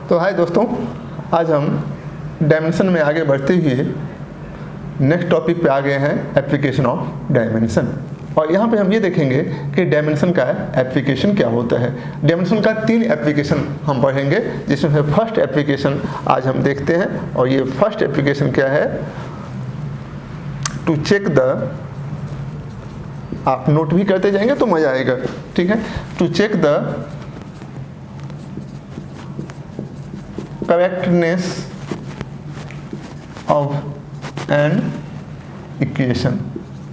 तो हाय दोस्तों, आज हम डायमेंशन में आगे बढ़ते हुए नेक्स्ट टॉपिक पे आ गए हैं, एप्लीकेशन ऑफ डायमेंशन। और यहाँ पे हम ये देखेंगे कि डायमेंशन का एप्लीकेशन क्या होता है। डायमेंशन का 3 एप्लीकेशन हम पढ़ेंगे, जिसमें से फर्स्ट एप्लीकेशन आज हम देखते हैं। और ये फर्स्ट एप्लीकेशन क्या है, टू चेक द, आप नोट भी करते जाएंगे तो मजा आएगा, ठीक है। To check the correctness of an equation.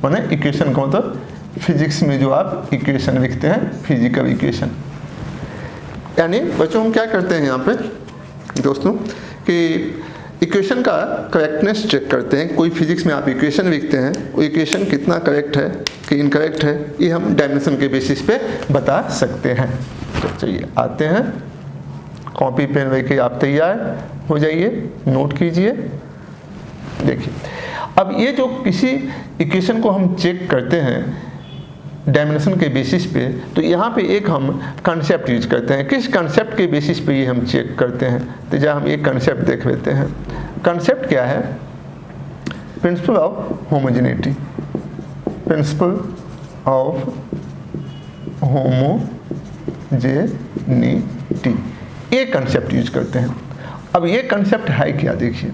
माने इक्वेशन को, मतलब फिजिक्स में जो आप इक्वेशन लिखते हैं, फिजिकल इक्वेशन। यानी बच्चों हम क्या करते हैं यहाँ पे दोस्तों कि इक्वेशन का करेक्टनेस चेक करते हैं। कोई फिजिक्स में आप इक्वेशन लिखते हैं, वो इक्वेशन कितना करेक्ट है कि इनकरेक्ट है, ये हम डायमेंशन के बेसिस पे बता सकते हैं। तो चलिए आते हैं, कॉपी पेन लेके आप तैयार हो जाइए, नोट कीजिए। देखिए, अब ये जो किसी इक्वेशन को हम चेक करते हैं डायमेंशन के बेसिस पे, तो यहाँ पे एक हम कंसेप्ट यूज करते हैं। किस कंसेप्ट के बेसिस पे ये हम चेक करते हैं, तो जहाँ हम एक कंसेप्ट देख लेते हैं। कंसेप्ट क्या है? Principle of homogeneity. Principle of homogeneity, ये कंसेप्ट यूज करते हैं। अब ये कंसेप्ट है क्या, देखिए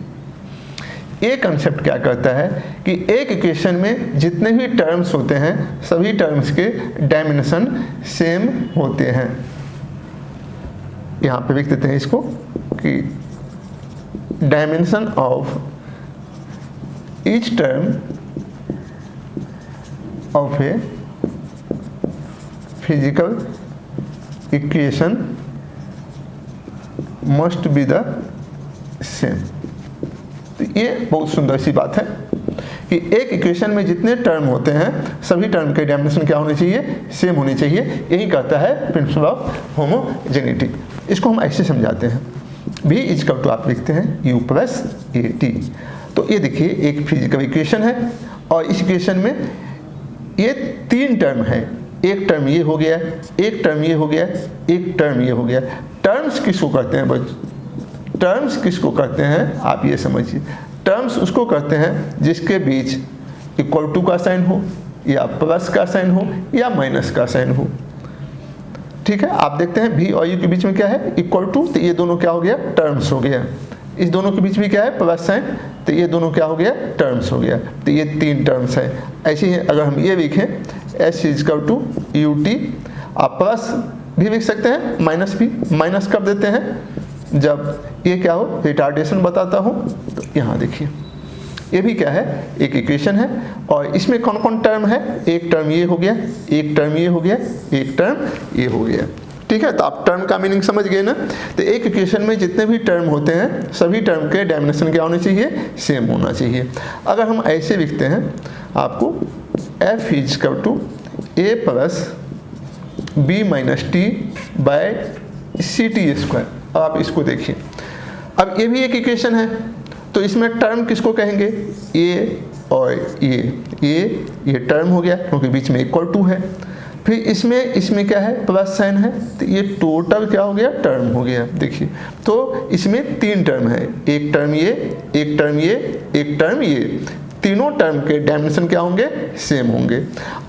ये कंसेप्ट क्या करता है कि एक इक्वेशन में जितने भी टर्म्स होते हैं, सभी टर्म्स के डायमेंशन सेम होते हैं। यहाँ पे लिख देते हैं इसको कि dimension of each term of a physical equation must be the same. तो ये बहुत सुंदर सी बात है कि एक इक्वेशन में जितने टर्म होते हैं, सभी टर्म के डायमेंशन क्या होने चाहिए, सेम होने चाहिए। यही कहता है प्रिंसिपल ऑफ होमोजेनिटी। इसको हम ऐसे समझाते हैं, v इक्वल टू आप लिखते हैं u प्लस ए टी। तो ये देखिए एक फिजिकल इक्वेशन है और इस इक्वेशन में ये 3 टर्म है। एक टर्म ये हो गया, एक टर्म ये हो गया, एक टर्म ये हो गया। टर्म्स किसको कहते हैं बच्चों? टर्म्स किसको कहते हैं आप ये समझिए। टर्म्स उसको कहते हैं जिसके बीच इक्वल टू का साइन हो, या प्लस का साइन हो, या माइनस का साइन हो। ठीक है, आप देखते हैं v और u के बीच में क्या है, इक्वल टू, तो ये दोनों क्या हो गया, टर्म्स हो गया। इस दोनों के बीच में क्या है, प्लस साइन, तो ये दोनों क्या हो गया, टर्म्स हो गया। तो ये 3 टर्म्स है। ऐसे ही अगर हम ये लिखें s equal to u t, आप प्लस भी लिख सकते हैं, माइनस भी। माइनस कब देते हैं, जब ये क्या हो, रिटार्डेशन बताता हो। तो यहाँ देखिए ये भी क्या है, एक इक्वेशन है और इसमें कौन कौन टर्म है, एक टर्म ये हो गया, एक टर्म ये हो गया, एक टर्म ये हो गया। ठीक है, तो आप टर्म का मीनिंग समझ गए ना। तो एक इक्वेशन में जितने भी टर्म होते हैं, सभी टर्म के डायमेंशन क्या होने चाहिए, सेम होना चाहिए। अगर हम ऐसे लिखते हैं आपको f equal to a plus b minus t by c t square. अब आप इसको देखिए, अब ये भी एक इक्वेशन है, तो इसमें टर्म किसको कहेंगे, ये और ये टर्म हो गया क्योंकि बीच में इक्वल टू है। फिर इसमें क्या है, प्लस साइन है, तो ये टोटल क्या हो गया, टर्म हो गया। देखिए, तो इसमें 3 टर्म है, एक टर्म ये, एक टर्म ये, एक टर्म ये। तीनों टर्म के डायमेंशन क्या होंगे, सेम होंगे।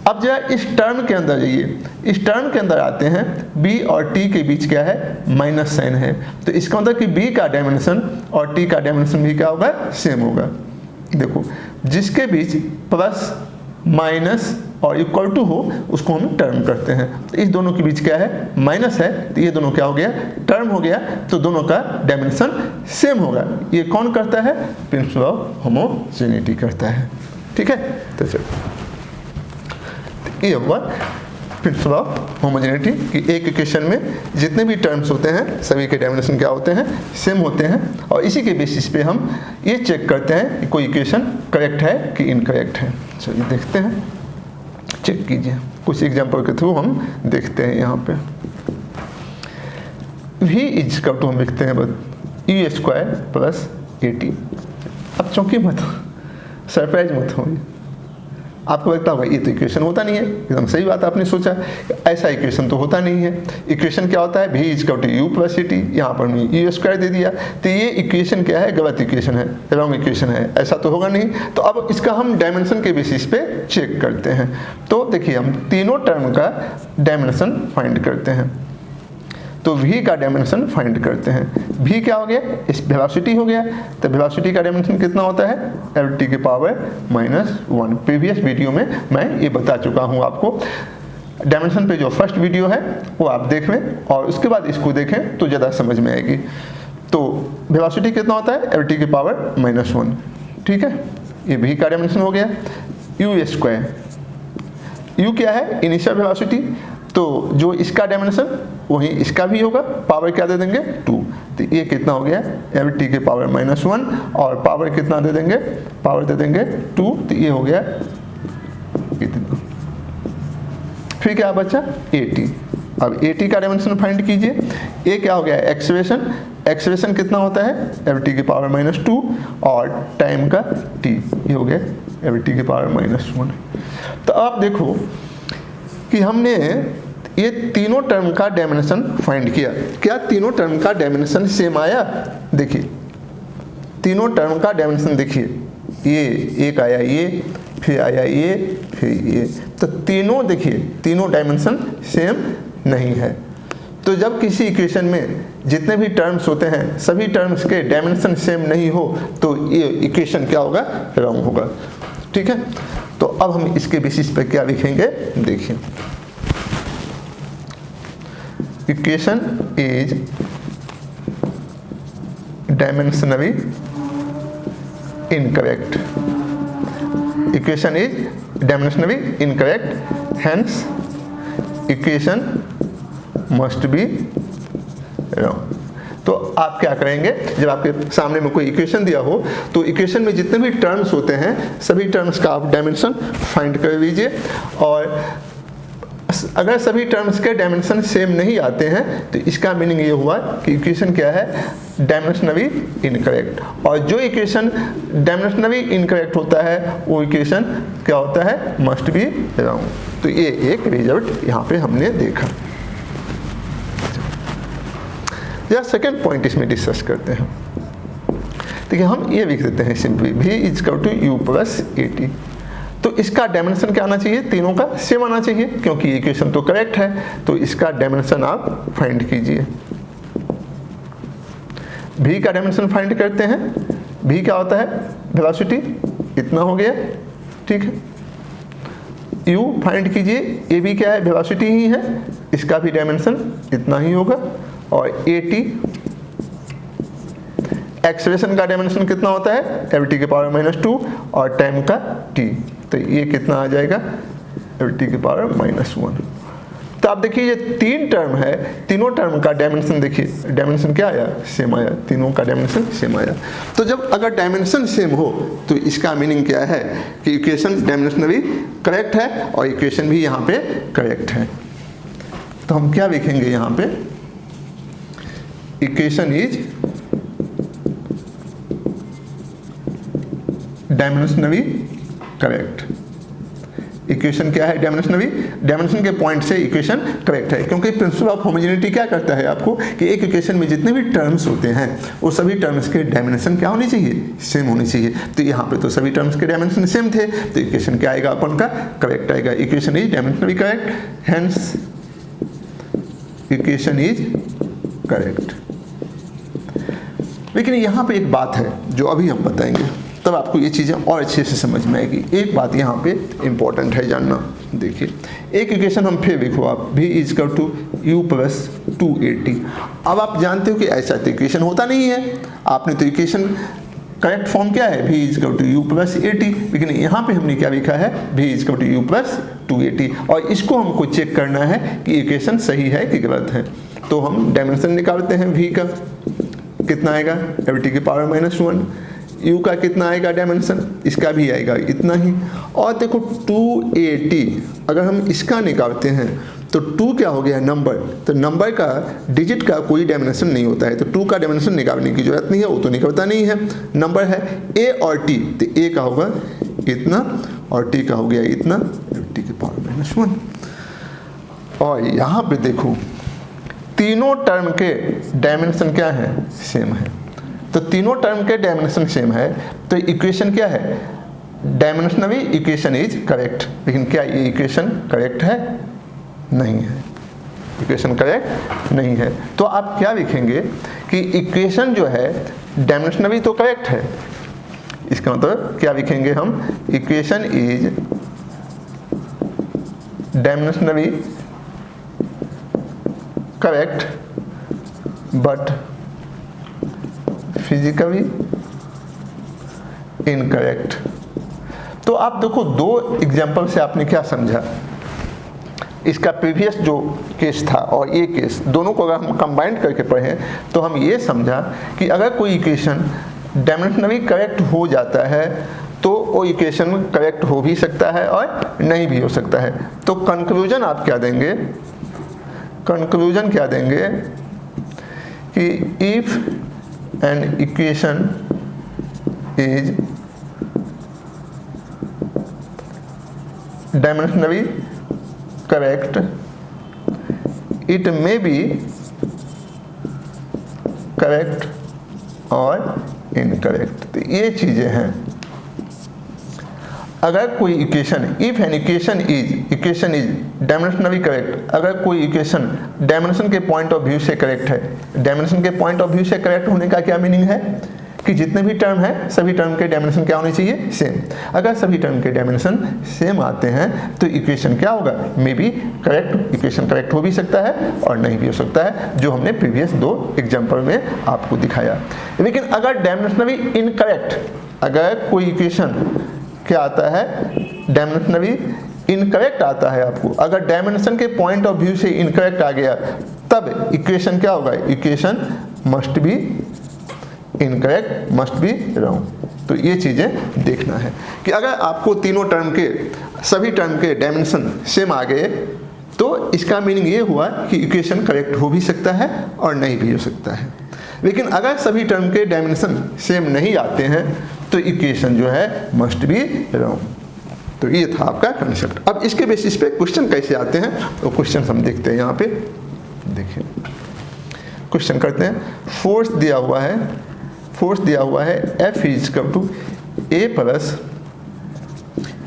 अब जरा इस टर्म के अंदर जाइए, इस टर्म के अंदर आते हैं, b और t के बीच क्या है, माइनस साइन है। तो इसका मतलब कि b का डायमेंशन और t का डायमेंशन भी क्या होगा, सेम होगा। देखो, जिसके बीच प्लस माइनस और इक्वल टू हो उसको हम टर्म करते हैं। तो इस दोनों के बीच क्या है, माइनस है, तो ये दोनों क्या हो गया, टर्म हो गया। तो दोनों का डायमेंशन सेम होगा। ये कौन करता है, प्रिंसिपल ऑफ होमोजेनिटी करता है। ठीक है, तो चलो ये हुआ प्रिंसिपल ऑफ होमोजेनिटी कि एक इक्वेशन में जितने भी टर्म्स होते हैं, सभी के डायमेंशन क्या होते हैं, सेम होते हैं। और इसी के बेसिस पे हम ये चेक करते हैं कि कोई इक्वेशन करेक्ट है कि इनकरेक्ट है। चलिए देखते हैं, चेक कीजिए, कुछ एग्जांपल के थ्रू हम देखते हैं। यहाँ पे v इक्वल टू हम लिखते हैं बस you square plus a T. अब चौंकी मत, सरप्राइज मत हो, आपको लगता होगा ये तो इक्वेशन होता नहीं है, एकदम सही बात आपने सोचा, ऐसा इक्वेशन तो होता नहीं है। इक्वेशन क्या होता है, v is equal to u plus a t, यहाँ पर हमने यू स्क्वायर दे दिया, तो ये इक्वेशन क्या है, गलत इक्वेशन है, रॉन्ग इक्वेशन है, ऐसा तो होगा नहीं। तो अब इसका हम डायमेंशन के बेसिस पे चेक करते हैं। तो देखिए हम तीनों टर्म का डायमेंशन फाइंड करते हैं। तो v का डायमेंशन फाइंड करते हैं। v क्या हो गया, इस वेलोसिटी हो गया, तो वेलोसिटी का डायमेंशन कितना होता है, lt के पावर -1। प्रीवियस वीडियो में मैं ये बता चुका हूँ आपको। डायमेंशन पे जो फर्स्ट वीडियो है वो आप देख लें और उसके बाद इसको देखें तो ज़्यादा समझ में आएगी। तो वेलोसिटी कितना होता है, lt के पावर -1, ठीक है। ये v का डायमेंशन हो गया। u स्क्वायर, u क्या है, इनिशियल वेलोसिटी, तो जो इसका डायमेंशन वही इसका भी होगा, पावर क्या दे देंगे 2, तो ये कितना हो गया lt के पावर -1 और पावर कितना दे देंगे, पावर दे देंगे 2, तो ये हो गया कितना, फिर क्या बचा at। अब at का डायमेंशन फाइंड कीजिए। ये क्या हो गया, एक्सेलरेशन, एक्सेलरेशन कितना होता है lt के पावर -2 और टाइम का t, ये हो गया lt के पावर -1। तो आप देखो कि हमने ये तीनों टर्म का डायमेंशन फाइंड किया। क्या तीनों टर्म का डायमेंशन सेम आया, देखिए तीनों टर्म का डायमेंशन देखिए, ये एक आया, ये फिर आया, ये फिर ये, तो तीनों देखिए तीनों डायमेंशन सेम नहीं है। तो जब किसी इक्वेशन में जितने भी टर्म्स होते हैं सभी टर्म्स के डायमेंशन सेम नहीं हो तो ये इक्वेशन क्या होगा, रॉन्ग होगा, ठीक है। तो अब हम इसके बेसिस पे क्या लिखेंगे, देखिए equation is dimensionally incorrect, equation is dimensionally incorrect, hence equation must be wrong. तो आप क्या करेंगे, जब आपके सामने में कोई इक्वेशन दिया हो तो इक्वेशन में जितने भी टर्म्स होते हैं सभी टर्म्स का आप डायमेंशन फाइंड कर लीजिए, और अगर सभी टर्म्स के डायमेंशन सेम नहीं आते हैं तो इसका मीनिंग ये हुआ कि इक्वेशन क्या है, डायमेंशनली इनकरेक्ट। और जो इक्वेशन डायमेंशनली इनकरेक्ट होता है वो इक्वेशन क्या होता है, मस्ट बी रॉन्ग। तो ये एक रिजल्ट यहाँ पे हमने देखा। या सेकेंड पॉइंट इसमें डिस्कस करते हैं। देखिए हम ये लिख देते हैं simply v is equal to u plus a t. तो इसका डायमेंशन क्या आना चाहिए, तीनों का सेम आना चाहिए क्योंकि इक्वेशन तो करेक्ट है। तो इसका डायमेंशन आप फाइंड कीजिए। v का डायमेंशन फाइंड करते हैं। v क्या होता है, वेलोसिटी, इतना हो गया, ठीक है। u फाइंड कीजिए, ये भी क्या है, वेलोसिटी ही है, इसका भी डायमेंशन इतना ही होगा। और at, एक्सेलरेशन का डायमेंशन कितना होता है, lt के पावर -2 और टाइम का t, तो ये कितना आ जाएगा, lt के पावर -1। तो आप देखिए ये तीन टर्म है, तीनों टर्म का डायमेंशन देखिए, डायमेंशन क्या आया, सेम आया, तीनों का डायमेंशन सेम आया। तो जब अगर डायमेंशन सेम हो तो इसका मीनिंग क्या है कि इक्वेशन डायमेंशनली करेक्ट है और इक्वेशन भी यहाँ पे करेक्ट है। तो हम क्या लिखेंगे यहाँ पे, equation is dimensionally correct. Equation क्या है, डायमेंशनली, डायमेंशन के पॉइंट से इक्वेशन करेक्ट है क्योंकि प्रिंसिपल ऑफ होमोजेनिटी क्या करता है आपको कि एक इक्वेशन में जितने भी टर्म्स होते हैं वो सभी टर्म्स के डायमेंशन क्या होने चाहिए, सेम होने चाहिए। तो यहाँ पे तो सभी टर्म्स के डायमेंशन सेम थे तो इक्वेशन क्या आएगा अपन का, करेक्ट आएगा। Equation is dimensionally correct, hence equation is correct. लेकिन यहाँ पे एक बात है जो अभी हम बताएंगे, तब आपको ये चीज़ें और अच्छे से समझ में आएगी। एक बात यहाँ पे इम्पोर्टेंट है जानना। देखिए एक इक्वेशन हम फिर लिखो आप, v is equal to u plus 2at। अब आप जानते हो कि ऐसा तो इक्वेशन होता नहीं है, आपने तो इक्वेशन करेक्ट फॉर्म क्या है, v is equal to u plus a t, लेकिन यहाँ पे हमने क्या लिखा है, v is equal to u plus 2at। और इसको हमको चेक करना है कि इक्वेशन सही है कि गलत है। तो हम डायमेंशन निकालते हैं, v का कितना आएगा, lt के पावर -1, u का कितना आएगा डायमेंशन, इसका भी आएगा इतना ही। और देखो 2at अगर हम इसका निकालते हैं तो 2 क्या हो गया, नंबर, तो नंबर का डिजिट का कोई डायमेंशन नहीं होता है तो 2 का डायमेंशन निकालने की जरूरत नहीं है, वो तो निकलता नहीं है। नंबर है a और t, तो a का होगा इतना, और टी का हो गया इतना, टी के पावर -1। और यहाँ पे देखो तीनों टर्म के डायमेंशन क्या है, सेम है। तो तीनों टर्म के डायमेंशन सेम है, तो इक्वेशन क्या है, डायमेंशनली इक्वेशन इज करेक्ट। लेकिन क्या ये इक्वेशन करेक्ट है, नहीं है, इक्वेशन करेक्ट नहीं है। तो आप क्या लिखेंगे कि इक्वेशन जो है डायमेंशनली तो करेक्ट है, इसका मतलब क्या लिखेंगे हम, equation is dimensionally correct but physically incorrect. तो आप देखो दो एग्जाम्पल से आपने क्या समझा, इसका प्रीवियस जो केस था और ये केस, दोनों को अगर हम कंबाइंड करके पढ़ें तो हम ये समझा कि अगर कोई इक्वेशन डायमेंशनली करेक्ट हो जाता है तो वो इक्वेशन करेक्ट हो भी सकता है और नहीं भी हो सकता है। तो कंक्लूजन आप क्या देंगे, कंक्लूजन क्या देंगे कि if an equation is dimensionally correct it may be correct और इनकरेक्ट। तो ये चीजें हैं। अगर कोई equation, if an equation is dimensionally correct, अगर कोई इक्वेशन डायमेंशन के पॉइंट ऑफ व्यू से करेक्ट है, डायमेंशन के पॉइंट ऑफ व्यू से करेक्ट होने का क्या मीनिंग है कि जितने भी टर्म है सभी टर्म के डायमेंशन क्या होने चाहिए, सेम। अगर सभी टर्म के डायमेंशन सेम आते हैं तो इक्वेशन क्या होगा, may be correct, equation correct हो भी सकता है और नहीं भी हो सकता है, जो हमने प्रीवियस दो एग्जाम्पल में आपको दिखाया। लेकिन अगर डायमेंशनली इनकरेक्ट, अगर कोई इक्वेशन क्या आता है, डायमेंशनली इनकरेक्ट आता है आपको, अगर डायमेंशन के पॉइंट ऑफ व्यू से इनकरेक्ट आ गया तब इक्वेशन क्या होगा, equation must be incorrect, must be wrong. तो ये चीजें देखना है कि अगर आपको तीनों टर्म के, सभी टर्म के डायमेंशन सेम आ गए तो इसका मीनिंग ये हुआ कि इक्वेशन करेक्ट हो भी सकता है और नहीं भी हो सकता है। लेकिन अगर सभी टर्म के डायमेंशन सेम नहीं आते हैं तो इक्वेशन जो है मस्ट बी रॉन्ग। तो ये था आपका कंसेप्ट। अब इसके बेसिस पे क्वेश्चन कैसे आते हैं तो क्वेश्चन हम देखते हैं। यहाँ पे देखिए क्वेश्चन करते हैं। फोर्स दिया हुआ है, फोर्स दिया हुआ है F is equal to A plus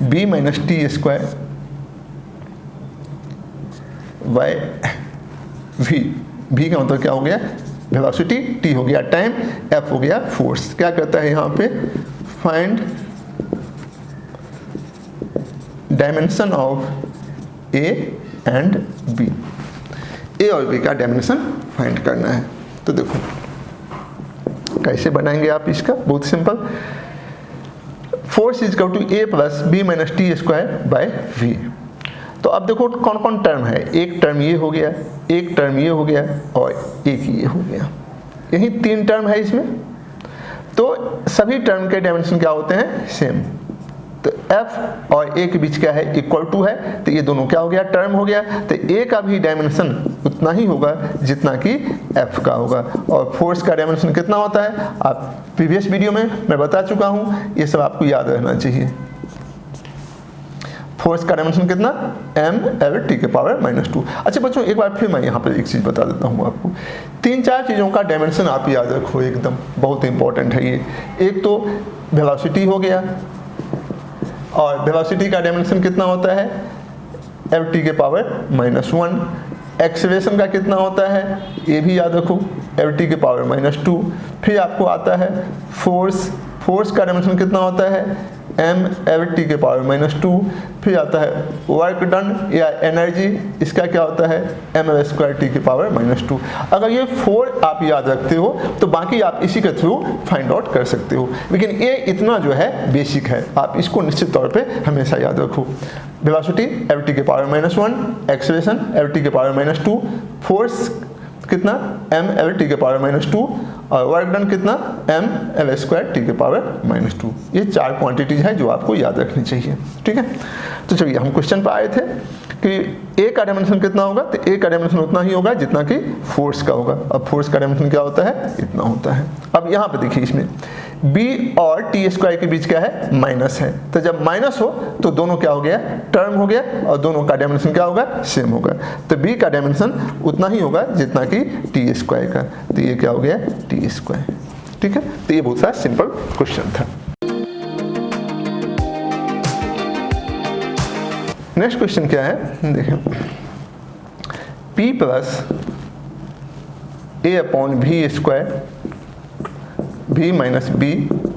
B minus t square by V। V का मतलब क्या हो गया, वेलोसिटी, T हो गया टाइम, F हो गया फोर्स। क्या करता है यहाँ पे, find dimension of A and B। A और B का डायमेंशन फाइंड करना है। तो देखो कैसे बनाएंगे आप इसका, बहुत simple. Force is equal to A plus B minus t square by V। तो अब देखो कौन कौन टर्म है, एक टर्म ये हो गया, एक टर्म ये हो गया और एक ये हो गया, यही तीन टर्म है इसमें। तो सभी टर्म के डायमेंशन क्या होते हैं, सेम। तो F और A के बीच क्या है, इक्वल टू है, तो ये दोनों क्या हो गया, टर्म हो गया। तो A का भी डायमेंशन उतना ही होगा जितना कि F का होगा। और फोर्स का डायमेंशन कितना होता है, आप प्रीवियस वीडियो में मैं बता चुका हूँ, ये सब आपको याद रहना चाहिए। फोर्स का डायमेंशन कितना, mL के पावर -2। अच्छा बच्चों एक बार फिर मैं यहाँ पर एक चीज़ बता देता हूँ आपको। तीन चार चीज़ों का डायमेंशन आप याद रखो, एकदम बहुत इंपॉर्टेंट है ये। एक तो वेलोसिटी हो गया, और वेलोसिटी का डायमेंशन कितना होता है, Ft के पावर -1। एक्सेलरेशन का कितना होता है, ये भी याद रखो, Ft के पावर -2। फिर आपको आता है फोर्स, फोर्स का डायमेंशन कितना होता है, mLt के पावर -2। फिर आता है वर्क डन या एनर्जी, इसका क्या होता है, mL2t के पावर -2। अगर ये 4 आप याद रखते हो तो बाकी आप इसी के थ्रू फाइंड आउट कर सकते हो। लेकिन ये इतना जो है बेसिक है, आप इसको निश्चित तौर पे हमेशा याद रखो। वेलोसिटी Ft के पावर -1, एक्सेलरेशन Ft के पावर -2, फोर्स कितना, mLt के पावर -2, और वर्क डन कितना, mL2t के पावर -2। ये चार क्वांटिटीज है जो आपको याद रखनी चाहिए, ठीक है। तो चलिए हम क्वेश्चन पर आए थे कि A का डायमेंशन कितना होगा, तो A का डायमेंशन उतना ही होगा जितना कि फोर्स का होगा। अब फोर्स का डायमेंशन क्या होता है, इतना होता है। अब यहाँ पे देखिए इसमें b और टी स्क्वायर के बीच क्या है, माइनस है। तो जब माइनस हो तो दोनों क्या हो गया, टर्म हो गया, और दोनों का डायमेंशन क्या होगा, सेम होगा। तो b का डायमेंशन उतना ही होगा जितना कि टी स्क्वायर का। तो ये क्या हो गया, टी स्क्वायर। ठीक है, तो ये बहुत सा सिंपल क्वेश्चन था। नेक्स्ट क्वेश्चन क्या है, देखिए, p plus a upon v square v minus b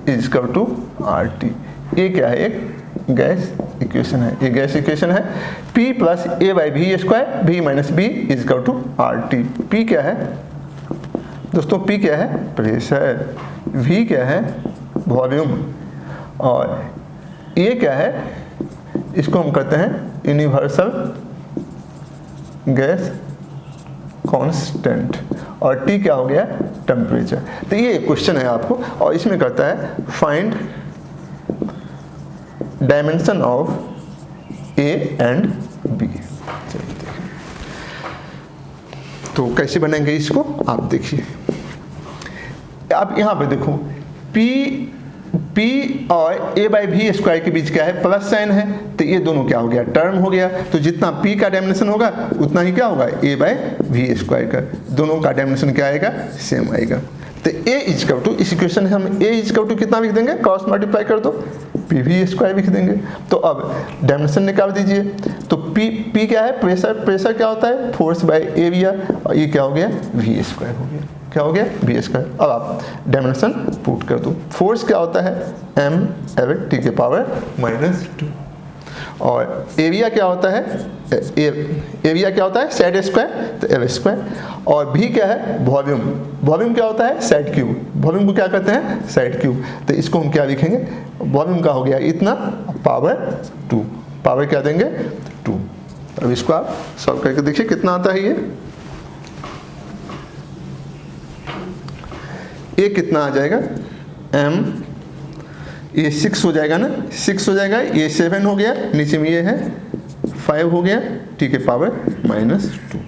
is equal to r t. ये क्या है, एक गैस इक्वेशन है। ये गैस इक्वेशन है p plus a by v square v minus b is equal to r t. p क्या है दोस्तों, p क्या है, प्रेशर, v क्या है, वॉल्यूम, और a क्या है, इसको हम कहते हैं यूनिवर्सल गैस कांस्टेंट, और T क्या हो गया, टेम्परेचर। तो ये क्वेश्चन है आपको, और इसमें करता है find dimension of A and B। तो कैसे बनेंगे इसको आप देखिए। आप यहाँ पे देखो P और a बाई वी स्क्वायर के बीच क्या है, प्लस साइन है, तो ये दोनों क्या हो गया, टर्म हो गया। तो जितना p का डायमेंशन होगा उतना ही क्या होगा, a बाई वी स्क्वायर का, दोनों का डायमेंशन क्या आएगा, सेम आएगा। तो a इजकल टू, इस इक्वेशन में हम a इजकल टू कितना लिख देंगे, क्रॉस मल्टीप्लाई कर दो, पी वी स्क्वायर लिख देंगे। तो अब डायमेंशन निकाल दीजिए। तो p क्या है, प्रेशर, प्रेशर क्या होता है, फोर्स बाय एरिया, और ये क्या हो गया, वी स्क्वायर हो गया, क्या हो गया, वी स्क्वायर। अब आप डायमेंशन पुट कर दो। फोर्स क्या होता है, m एल टी के पावर माइनस 2, और एरिया क्या होता है, एरिया क्या होता है, साइड स्क्वायर, तो एल स्क्वायर, और भी क्या है, वॉल्यूम, वॉल्यूम क्या होता है, साइड क्यूब, वॉल्यूम को क्या कहते हैं, साइड क्यूब। तो इसको हम क्या लिखेंगे, वॉल्यूम का हो गया इतना, पावर 2, पावर क्या देंगे, 2। अब इसको आप सॉल्व करके देखिए कितना आता है ये कितना आ जाएगा, m, ये 6 हो जाएगा ना, 6 हो जाएगा, ये 7 हो गया, नीचे में ये है 5 हो गया, t के पावर माइनस 2।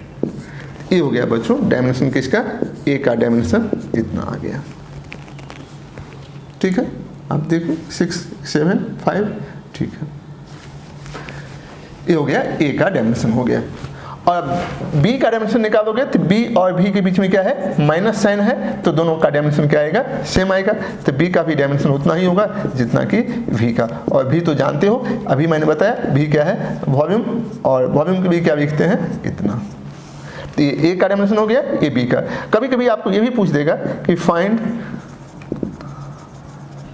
ये हो गया बच्चों डायमेंशन किसका, a का डायमेंशन इतना आ गया। ठीक है, आप देखो 6, 7, 5, ठीक है, ये हो गया a का डायमेंशन हो गया। और b का डायमेंशन निकालोगे तो b और v के बीच में क्या है, माइनस साइन है, तो दोनों का डायमेंशन क्या आएगा, सेम आएगा। तो b का भी डायमेंशन उतना ही होगा जितना कि v का, और v तो जानते हो, अभी मैंने बताया v क्या है, वॉल्यूम, और वॉल्यूम के भी क्या लिखते हैं, इतना। तो ये a का डायमेंशन हो गया, ये b का। कभी कभी आपको ये भी पूछ देगा कि find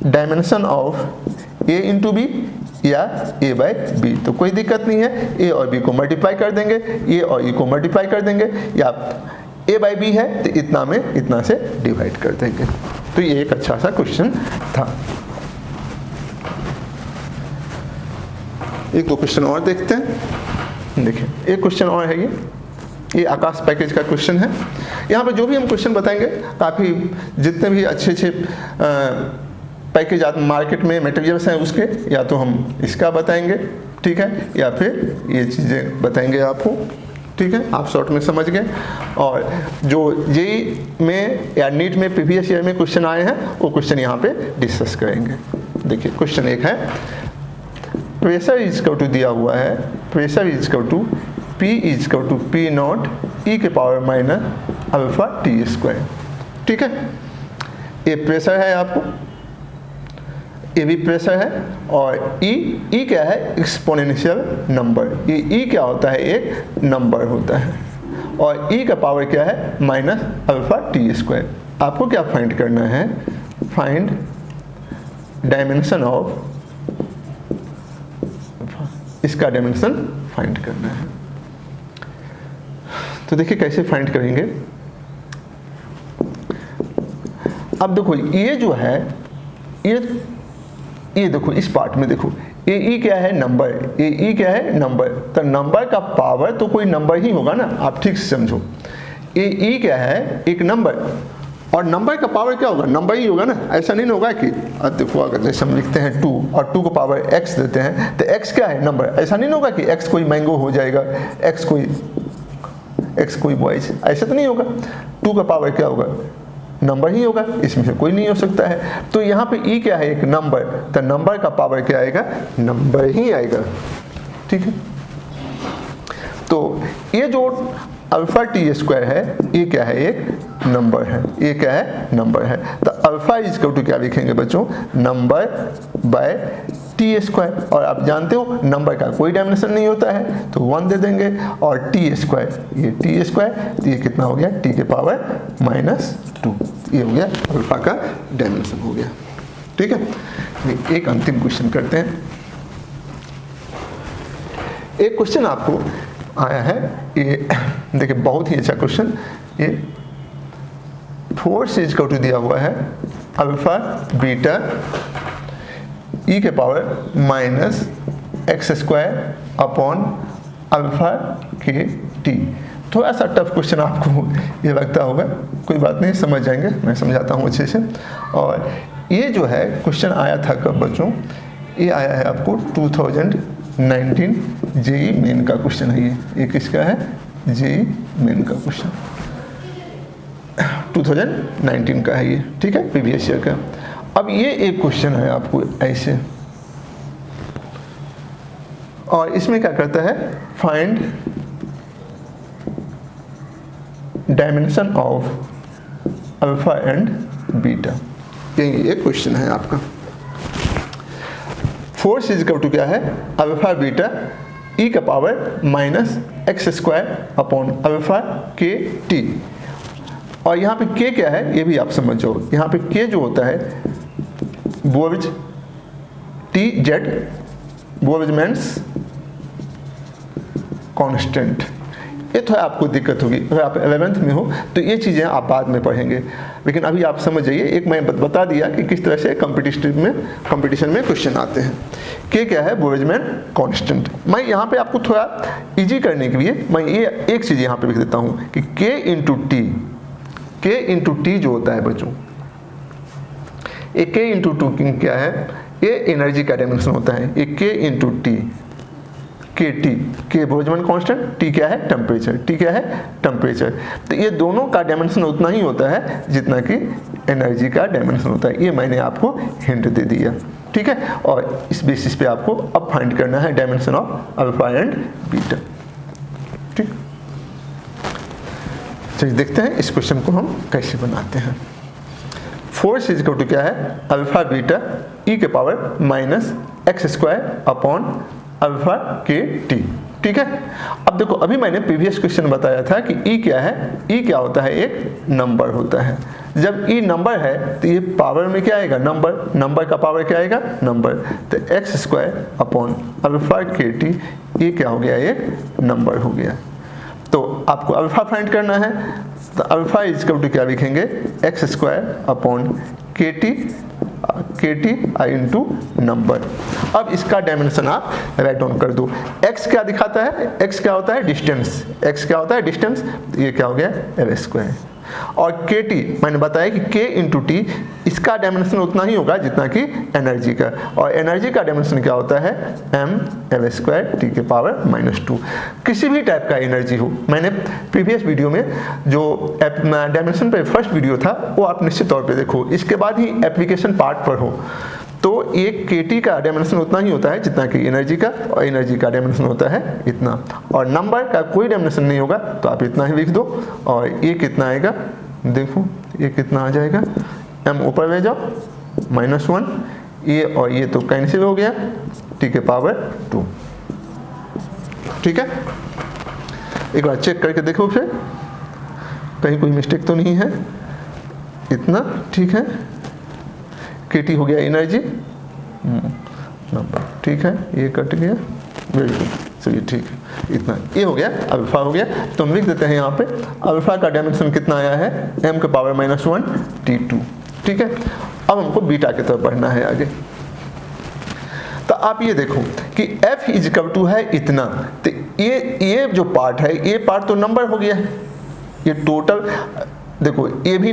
dimension of a into b या a बाई बी। तो कोई दिक्कत नहीं है, a और b को मल्टीप्लाई कर देंगे, a और e को मल्टीप्लाई कर देंगे, या a बाई बी है तो इतना में इतना से डिवाइड कर देंगे। तो ये एक अच्छा सा क्वेश्चन था। एक दो क्वेश्चन और देखते हैं। देखिए एक क्वेश्चन और है, ये आकाश पैकेज का क्वेश्चन है। यहाँ पे जो भी हम क्वेश्चन बताएंगे, काफ़ी जितने भी अच्छे अच्छे पैकेज मार्केट में मटेरियल्स हैं उसके, या तो हम इसका बताएंगे, ठीक है, या फिर ये चीज़ें बताएंगे आपको, ठीक है, आप शॉर्ट में समझ गए। और जो जेईई में या नीट में प्रीवियस ईयर में क्वेश्चन आए हैं वो क्वेश्चन यहाँ पे डिस्कस करेंगे। देखिए क्वेश्चन एक है, प्रेशर इज इक्वल टू दिया हुआ है, pressure is equal to P is equal to P naught e के power minus alpha t square. ठीक है, ये प्रेशर है आपको, ये भी प्रेशर है, और E क्या है, एक्सपोनेंशियल नंबर। ये E क्या होता है, एक नंबर होता है, और E का पावर क्या है, माइनस अल्फा टी स्क्वायर। आपको क्या फाइंड करना है, फाइंड डायमेंशन ऑफ, इसका डायमेंशन फाइंड करना है। तो देखिए कैसे फाइंड करेंगे। अब देखो ये जो है, ये देखो इस पार्ट में देखो, ये ई क्या है, नंबर, ये ई क्या है, नंबर। तो नंबर का पावर तो कोई नंबर ही होगा ना, आप ठीक से समझो। ये ई क्या है, एक नंबर, और नंबर का पावर क्या होगा, नंबर ही होगा ना। ऐसा नहीं होगा कि देखो अगर जैसे हम लिखते हैं 2 और 2 को पावर x देते हैं तो x क्या है, नंबर। ऐसा नहीं होगा कि x कोई मैंगो हो जाएगा, x कोई बॉयज, ऐसा तो नहीं होगा। 2 का पावर क्या होगा, नंबर ही होगा, इसमें से कोई नहीं हो सकता है। तो यहाँ पे ई क्या है, एक नंबर, तो नंबर का पावर क्या आएगा, नंबर ही आएगा। ठीक है, तो ये जो अल्फा टी स्क्वायर है ये क्या है, एक नंबर है, ये क्या है, नंबर है। तो अल्फा इज इक्वल टू क्या लिखेंगे बच्चों, नंबर बाय टी स्क्वायर। और आप जानते हो नंबर का कोई डायमेंशन नहीं होता है, तो 1 दे देंगे। और टी स्क्वायर, ये टी स्क्वायर, तो ये कितना हो गया, टी के पावर -2, ये हो गया अल्फा का डायमेंशन हो गया। ठीक है, एक अंतिम क्वेश्चन करते हैं। एक क्वेश्चन आपको आया है, ये देखिए बहुत ही अच्छा क्वेश्चन। ये फोर्स इज इक्वल टू दिया हुआ है अल्फा बीटा ई के पावर -x² अपॉन अल्फा के टी। थोड़ा सा टफ क्वेश्चन आपको ये लगता होगा, कोई बात नहीं, समझ जाएंगे, मैं समझाता हूँ अच्छे से। और ये जो है क्वेश्चन आया था कब बच्चों, ये आया है आपको 2019 जेई मेन का क्वेश्चन है। ये किसका है, जेई मेन का क्वेश्चन 2019 का है ये। ठीक है, प्रीवियस ईयर का। अब ये एक क्वेश्चन है आपको ऐसे, और इसमें क्या करता है, find dimension of alpha and beta, यही एक क्वेश्चन है आपका। फोर्स इज इक्वल टू क्या है, अल्फा बीटा ई का पावर -x² अपॉन अल्फा के टी। और यहाँ पे k क्या है ये भी आप समझ जाओ, यहाँ पे k जो होता है बोल्ज टी जेड, बोल्ज मीन्स कांस्टेंट। ये थोड़ा आपको दिक्कत होगी, अगर आप 11th में हो तो ये चीज़ें आप बाद में पढ़ेंगे, लेकिन अभी आप समझ जाइए। एक मैं बता दिया कि किस तरह से कंपटीशन में क्वेश्चन आते हैं। के क्या है, बोल्ट्जमैन कांस्टेंट। मैं यहाँ पे आपको थोड़ा इजी करने के लिए मैं ये एक चीज़ यहाँ पे लिख देता हूँ कि के इंटू टी जो होता है बच्चों, ये के इंटू टू क्या है, ये एनर्जी का डायमेंशन होता है। ये के इंटू टी, के टी, के बोल्ट्जमैन कांस्टेंट, टी क्या है, टेम्परेचर, टी क्या है, टेम्परेचर। तो ये दोनों का डायमेंशन उतना ही होता है जितना कि एनर्जी का डायमेंशन होता है। ये मैंने आपको हिंट दे दिया। ठीक है, और इस बेसिस पे आपको अब फाइंड करना है dimension of alpha and beta. ठीक, चलिए देखते हैं इस क्वेश्चन को हम कैसे बनाते हैं। फोर्स इज इक्वल टू क्या है, अल्फा बीटा ई के पावर -x² अपॉन अल्फा के टी। ठीक है, अब देखो अभी मैंने प्रीवियस क्वेश्चन बताया था कि ई क्या है, ई क्या होता है, एक नंबर होता है। जब ई नंबर है तो ये पावर में क्या आएगा, नंबर का पावर क्या आएगा, नंबर। तो x² अपॉन अल्फा के टी, ये क्या हो गया, एक नंबर हो गया। तो आपको अल्फा फाइंड करना है, तो अल्फा इज इक्वल टू क्या लिखेंगे, x² अपॉन के टी इंटू नंबर। अब इसका डायमेंशन आप राइट डाउन कर दो। x क्या दिखाता है, x क्या होता है, डिस्टेंस, x क्या होता है, डिस्टेंस, तो ये क्या हो गया, l²। और के टी मैंने बताया कि k इंटू टी, इसका डायमेंशन उतना ही होगा जितना कि एनर्जी का, और एनर्जी का डायमेंशन क्या होता है, ml² टी के पावर -2। किसी भी टाइप का एनर्जी हो, मैंने प्रीवियस वीडियो में जो डायमेंशन पे फर्स्ट वीडियो था वो आप निश्चित तौर पे देखो, इसके बाद ही एप्लीकेशन पार्ट पर हो। तो एक के टी का डायमेंशन उतना ही होता है जितना कि एनर्जी का, और एनर्जी का डायमेंशन होता है इतना। और नंबर का कोई डायमेंशन नहीं होगा तो आप इतना ही लिख दो। और ये कितना आएगा, देखो ये कितना आ जाएगा, m ऊपर ले जाओ -1, ये और ये तो कैंसिल हो गया, टी के पावर 2। ठीक है, एक बार चेक करके देखो फिर कहीं कोई मिस्टेक तो नहीं है, इतना ठीक है। के टी हो गया एनर्जी, नंबर, ठीक है, ये कट गया, वेरी गुड, चलिए ठीक है, इतना ये हो गया, अल्फा हो गया। तो हम लिख देते हैं यहाँ पे अल्फा का डायमेंशन कितना आया है, m के पावर -1 t2। ठीक है, अब हमको बीटा की तरफ बढ़ना है आगे। तो आप ये देखो कि f इज इक्वल टू है इतना, तो ये जो पार्ट है, ये पार्ट तो नंबर हो गया, ये टोटल देखो ए भी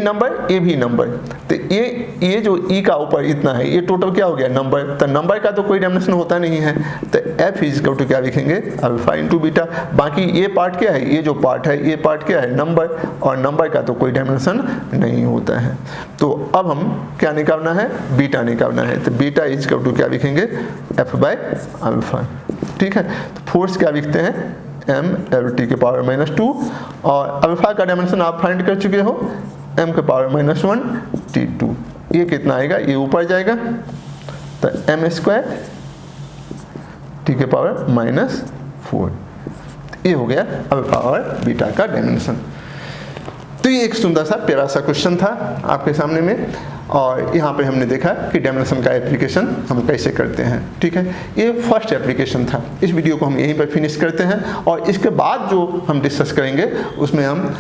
नंबर, तो ये जो ई का ऊपर इतना है, ये टोटल क्या हो गया नंबर, तो नंबर का तो कोई डायमेंशन होता नहीं है, तो एफ इज इक्वल टू क्या लिखेंगे अल्फा इंटू बीटा। बाकी ये पार्ट क्या है, ये जो पार्ट है ये पार्ट क्या है नंबर, और नंबर का तो कोई डायमेंशन नहीं होता है। तो अब हम क्या निकालना है, बीटा निकालना है, तो बीटा इज इक्वल टू क्या लिखेंगे एफ बाय अल्फा। ठीक है, तो फोर्स क्या लिखते हैं m एल टी के पावर माइनस 2, और अल्फा का डायमेंशन आप फाइंड कर चुके हो m के पावर माइनस 1 t2। ये कितना आएगा, ये ऊपर जाएगा, तो m स्क्वायर t के पावर माइनस 4। ये हो गया अल्फा और बीटा का डायमेंशन। तो ये एक सुंदर सा प्यारा सा क्वेश्चन था आपके सामने में, और यहाँ पे हमने देखा कि डायमेंशन का एप्लीकेशन हम कैसे करते हैं। ठीक है, ये फर्स्ट एप्लीकेशन था। इस वीडियो को हम यहीं पर फिनिश करते हैं, और इसके बाद जो हम डिस्कस करेंगे उसमें हम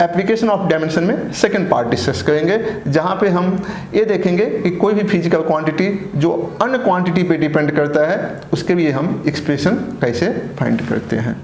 एप्लीकेशन ऑफ डायमेंशन में सेकंड पार्ट डिस्कस करेंगे, जहाँ पे हम ये देखेंगे कि कोई भी फिजिकल क्वांटिटी जो अन्य क्वांटिटी पे डिपेंड करता है उसके लिए हम एक्सप्रेशन कैसे फाइंड करते हैं।